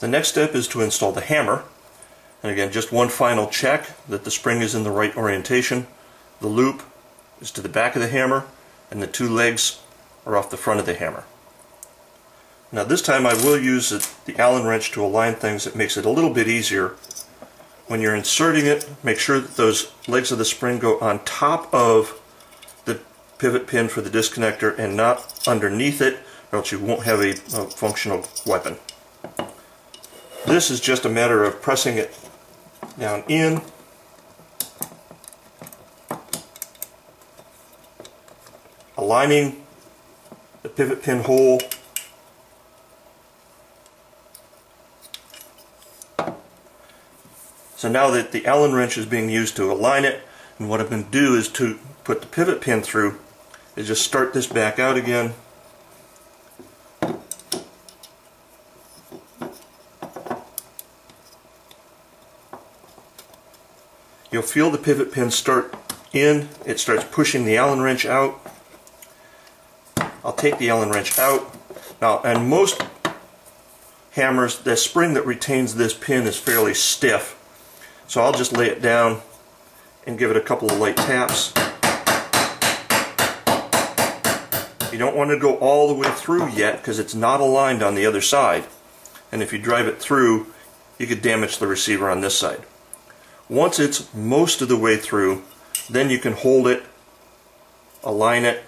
The next step is to install the hammer. And again, just one final check that the spring is in the right orientation. The loop is to the back of the hammer, and the two legs are off the front of the hammer. Now this time I will use the Allen wrench to align things. It makes it a little bit easier. When you're inserting it, make sure that those legs of the spring go on top of the pivot pin for the disconnector and not underneath it, or else you won't have a functional weapon. This is just a matter of pressing it down in, aligning the pivot pin hole, so now that the Allen wrench is being used to align it, and what I'm going to do is to put the pivot pin through, is just start this back out again. You'll feel the pivot pin start in, it starts pushing the Allen wrench out. I'll take the Allen wrench out. Now, and most hammers, the spring that retains this pin is fairly stiff. So I'll just lay it down and give it a couple of light taps. You don't want to go all the way through yet because it's not aligned on the other side. And if you drive it through, you could damage the receiver on this side. Once it's most of the way through, then you can hold it, align it,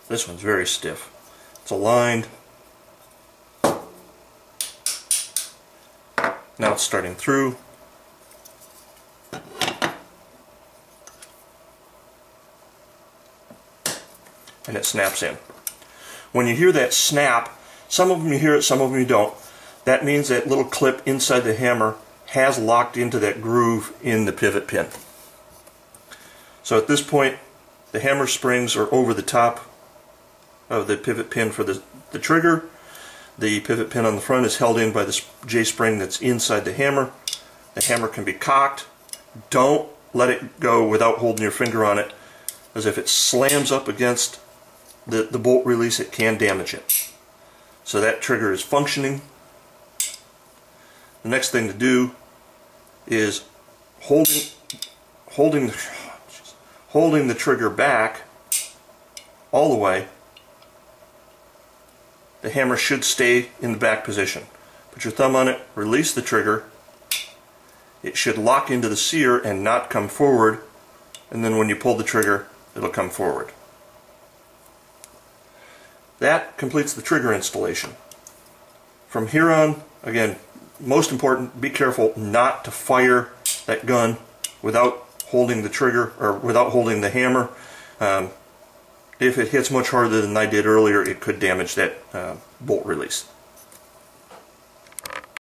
this one's very stiff. It's aligned. Now it's starting through. And it snaps in. When you hear that snap, some of them you hear it, some of them you don't. That means that little clip inside the hammer has locked into that groove in the pivot pin. So at this point, the hammer springs are over the top of the pivot pin for the trigger. The pivot pin on the front is held in by the J-spring that's inside the hammer. The hammer can be cocked. Don't let it go without holding your finger on it, as if it slams up against the bolt release, it can damage it. So that trigger is functioning. The next thing to do is holding the trigger back all the way. The hammer should stay in the back position. Put your thumb on it, release the trigger. It should lock into the sear and not come forward, and then when you pull the trigger, it'll come forward. That completes the trigger installation. From here on, again, most important, be careful not to fire that gun without holding the trigger or without holding the hammer. If it hits much harder than I did earlier, it could damage that bolt release.